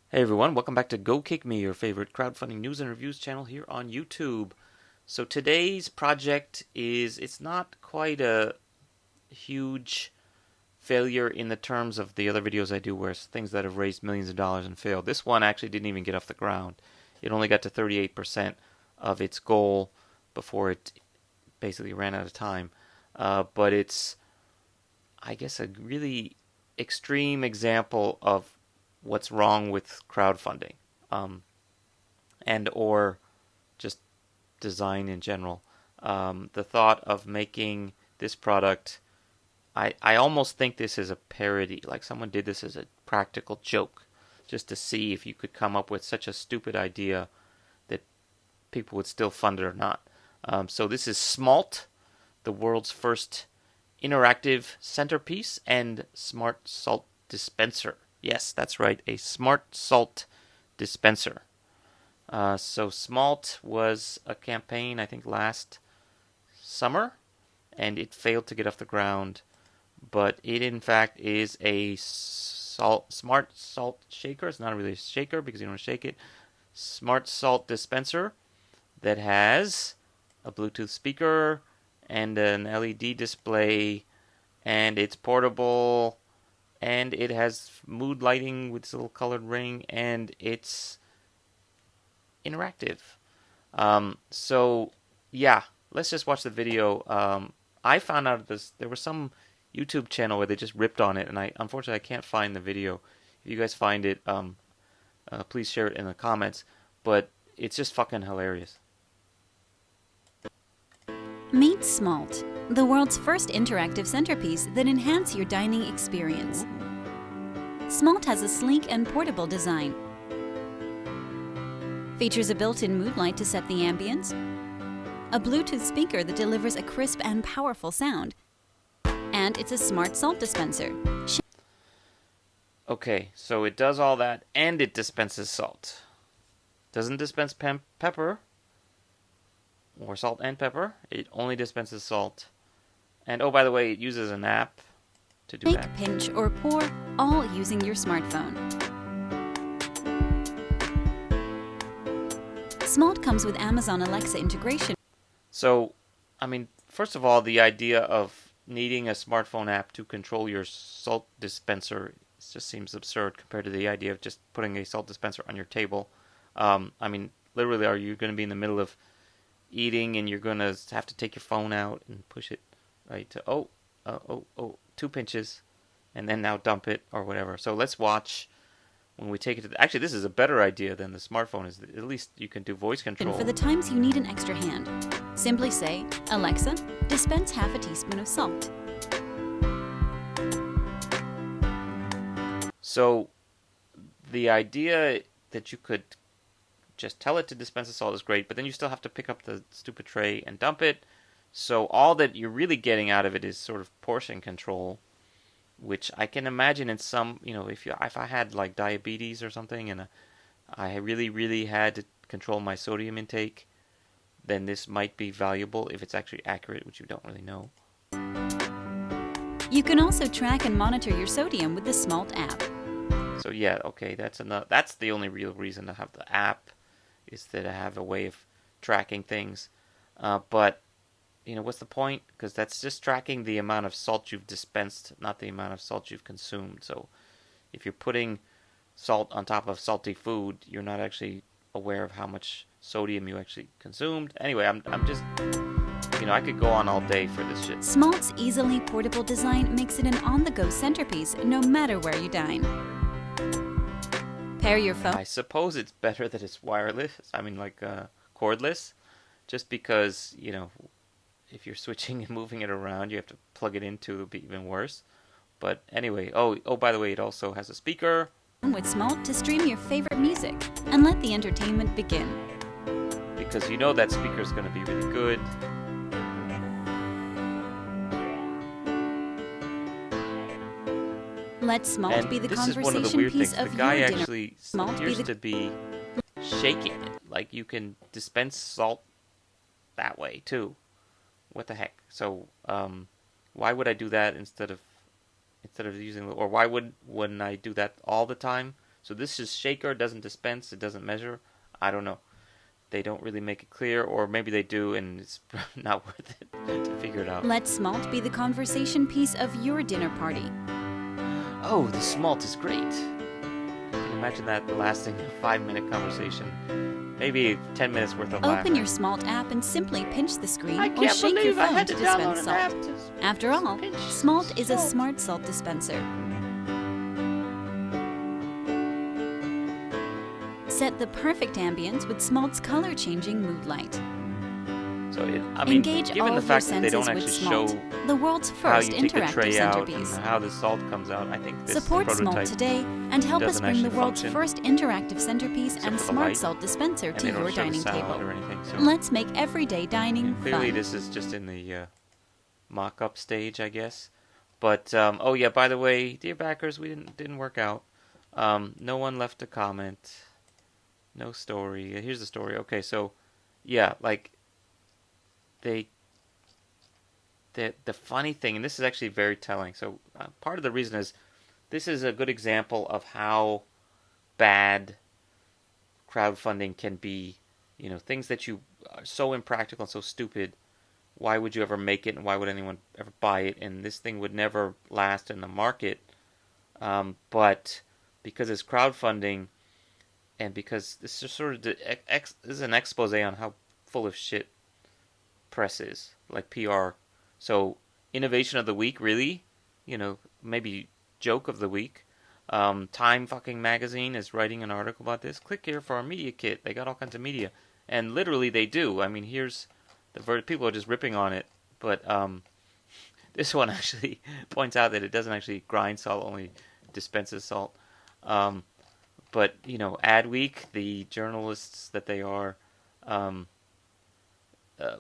Hey everyone, welcome back to Go Kick Me, your favorite crowdfunding news and reviews channel here on YouTube. So today's project it's not quite a huge failure in the terms of the other videos I do where it's things that have raised millions of dollars and failed. This one actually didn't even get off the ground. It only got to 38% of its goal before it basically ran out of time. But it's, I guess, a really extreme example of what's wrong with crowdfunding, and or just design in general. The thought of making this product, I almost think this is a parody, like someone did this as a practical joke, just to see if you could come up with such a stupid idea that people would still fund it or not. So this is SMALT, the world's first interactive centerpiece and smart salt dispenser. Yes, that's right, a smart salt dispenser. So SMALT was a campaign, I think, last summer, and it failed to get off the ground. But it, in fact, is a smart salt shaker. It's not really a shaker because you don't shake it. Smart salt dispenser that has a Bluetooth speaker and an LED display, and it's portable, and it has mood lighting with this little colored ring, and it's interactive. So yeah, let's just watch the video. I found out there was some YouTube channel where they just ripped on it, and unfortunately I can't find the video. If you guys find it, please share it in the comments. But it's just fucking hilarious. Meet SMALT, the world's first interactive centerpiece that enhances your dining experience. SMALT has a sleek and portable design. Features a built-in mood light to set the ambience, a Bluetooth speaker that delivers a crisp and powerful sound, and it's a smart salt dispenser. Okay, so it does all that, and it dispenses salt. Doesn't dispense pepper, or salt and pepper. It only dispenses salt. And oh, by the way, it uses an app to do that. Make, pinch, or pour, all using your smartphone. SMALT comes with Amazon Alexa integration. So, I mean, first of all, the idea of needing a smartphone app to control your salt dispenser just seems absurd compared to the idea of just putting a salt dispenser on your table. I mean, literally, are you going to be in the middle of eating and you're going to have to take your phone out and push it right to, 2 pinches, and then now dump it or whatever. So let's watch when we take it to actually, this is a better idea than the smartphone. Is at least you can do voice control. For the times you need an extra hand, simply say, Alexa, dispense half a teaspoon of salt. So the idea that you could just tell it to dispense the salt is great, but then you still have to pick up the stupid tray and dump it. So all that you're really getting out of it is sort of portion control, which I can imagine in some, if I had like diabetes or something and I really had to control my sodium intake, then this might be valuable if it's actually accurate, which you don't really know. You can also track and monitor your sodium with the SMALT app. So yeah, okay, that's the only real reason to have the app, is that I have a way of tracking things. But what's the point? Because that's just tracking the amount of salt you've dispensed, not the amount of salt you've consumed. So if you're putting salt on top of salty food, you're not actually aware of how much sodium you actually consumed. Anyway, I'm just, I could go on all day for this shit. SMALT's easily portable design makes it an on-the-go centerpiece no matter where you dine. Pair your phone. I suppose it's better that it's wireless. I mean, like cordless, just because if you're switching and moving it around, you have to plug it into. It would be even worse. But anyway, by the way, it also has a speaker. With SMALT to stream your favorite music and let the entertainment begin. Because that speaker is going to be really good. Let SMALT be the conversation piece of the guy your dinner. Actually appears to be shaking it. Like you can dispense salt that way too. What the heck? So why would I do that instead of using, or why wouldn't I do that all the time? So this is shaker, doesn't dispense, it doesn't measure. I don't know. They don't really make it clear, or maybe they do and it's not worth it to figure it out. Let SMALT be the conversation piece of your dinner party. Oh, the SMALT is great. Can you imagine that lasting a 5-minute conversation? Maybe 10 minutes worth of laughter. Open your SMALT app and simply pinch the screen I or can't shake your believe I phone had to to download dispense an app salt. to After all, pinch SMALT is a salt. smart salt dispenser. Set the perfect ambience with SMALT's color-changing mood light. So Engage given all the of your fact that they senses don't with actually SMALT, show the world's how first you take the interactive tray out and centerpiece. how the salt comes out, I think this Support SMALT prototype today and help us doesn't bring the actually world's function, first interactive centerpiece except and for the smart light, salt dispenser and to they don't your show the dining sound table. or anything. So Let's make everyday dining clearly fun. this is just in the mock-up stage, I guess. But oh yeah, by the way, dear backers, we didn't work out. No one left a comment. No story. Here's the story. Okay, so yeah, like the funny thing, and this is actually very telling. So part of the reason is this is a good example of how bad crowdfunding can be. You know, things that you are so impractical and so stupid. Why would you ever make it, and why would anyone ever buy it? And this thing would never last in the market. But because it's crowdfunding, and because this is sort of this is an expose on how full of shit press is, like PR. So innovation of the week, really, maybe joke of the week. Time fucking magazine is writing an article about this. Click here for our media kit. They got all kinds of media, and literally they do. I mean, here's the people are just ripping on it, but this one actually points out that it doesn't actually grind salt, only dispenses salt. But Adweek, the journalists that they are,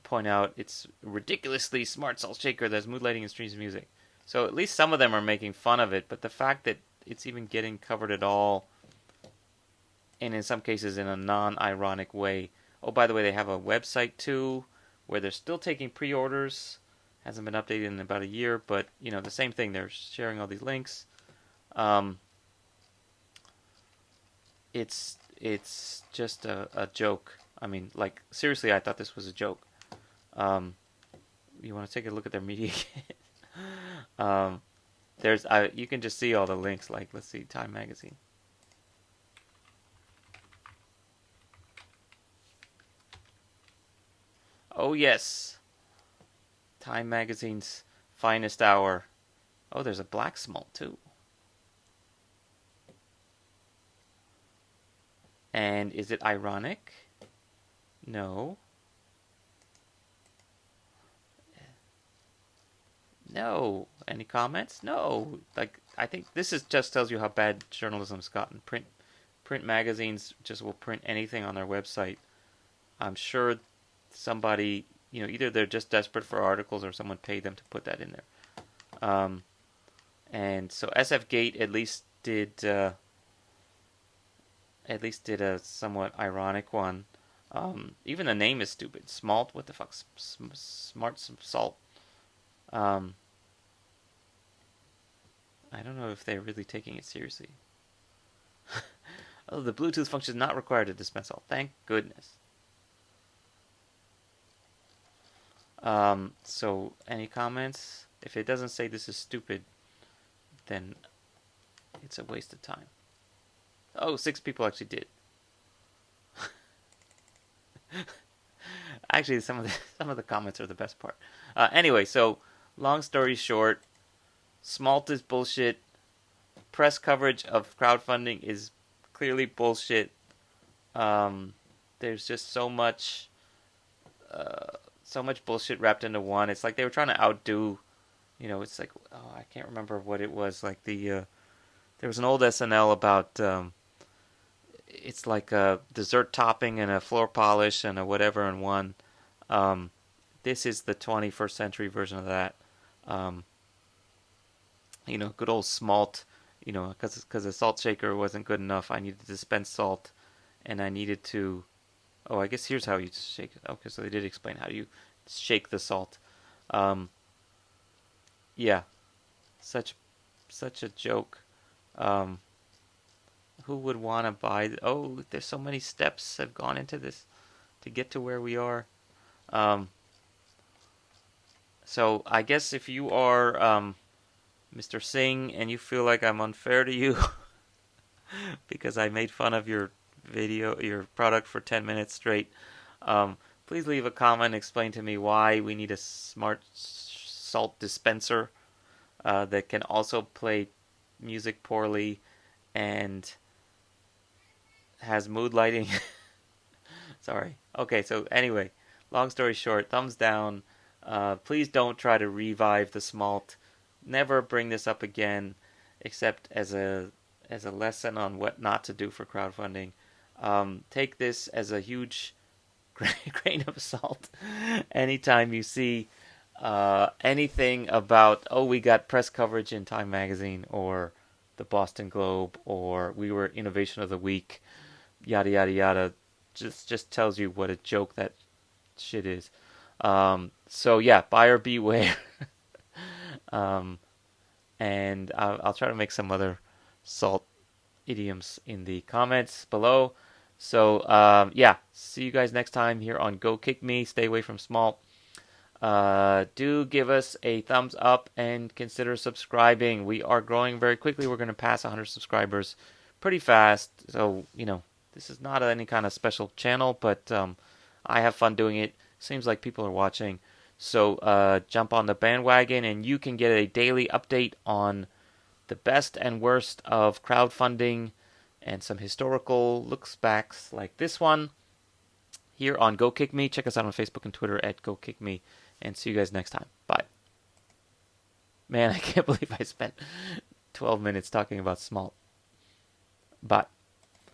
point out it's ridiculously smart salt shaker that's mood lighting and streams music. So at least some of them are making fun of it, but the fact that it's even getting covered at all, and in some cases in a non-ironic way. Oh, by the way, they have a website too, where they're still taking pre-orders. Hasn't been updated in about a year, but the same thing. They're sharing all these links. It's just a joke. I mean, like, seriously, I thought this was a joke. You want to take a look at their media kit? You can just see all the links. Like, let's see, Time Magazine. Oh yes, Time Magazine's finest hour. Oh, there's a black SMALT too. And is it ironic? No. No. Any comments? No. Like, I think this just tells you how bad journalism's gotten. Print magazines just will print anything on their website. I'm sure somebody, either they're just desperate for articles or someone paid them to put that in there. And so SF Gate at least did a somewhat ironic one. Even the name is stupid. SMALT. What the fuck? Smart salt. I don't know if they're really taking it seriously. Oh, the Bluetooth function is not required to dispense salt. Thank goodness. So, any comments? If it doesn't say this is stupid, then it's a waste of time. Oh, 6 people actually did. Actually, some of the comments are the best part. Anyway, so long story short, SMALT is bullshit. Press coverage of crowdfunding is clearly bullshit. There's just so much bullshit wrapped into one. It's like they were trying to outdo. It's like, oh, I can't remember what it was. Like there was an old SNL about. It's like a dessert topping and a floor polish and a whatever in one. This is the 21st century version of that. Good old SMALT. Because the salt shaker wasn't good enough, I needed to dispense salt, and I needed to. Oh, I guess here's how you shake it. Okay, so they did explain how you shake the salt. Yeah, such a joke. Who would want to buy? Oh, there's so many steps have gone into this to get to where we are. Um, so I guess if you are Mr. Singh and you feel like I'm unfair to you because I made fun of your your product for 10 minutes straight, um, please leave a comment. Explain to me why we need a smart salt dispenser that can also play music poorly and has mood lighting. Sorry. Okay, so anyway, long story short, thumbs down. Please don't try to revive the SMALT. Never bring this up again, except as a lesson on what not to do for crowdfunding. Take this as a huge grain of salt. Anytime you see anything about, oh, we got press coverage in Time Magazine or the Boston Globe, or we were Innovation of the Week, yada yada yada, just tells you what a joke that shit is. So yeah, buyer beware. um, and I'll try to make some other salt idioms in the comments below. So yeah, see you guys next time here on Go Kick Me. Stay away from SMALT. Do give us a thumbs up and consider subscribing. We are growing very quickly. We're going to pass 100 subscribers pretty fast. So, this is not any kind of special channel, but I have fun doing it. Seems like people are watching. So jump on the bandwagon and you can get a daily update on the best and worst of crowdfunding and some historical looks backs like this one here on Go Kick Me. Check us out on Facebook and Twitter at Go Kick Me. And see you guys next time. Bye. Man, I can't believe I spent 12 minutes talking about SMALT. Bye.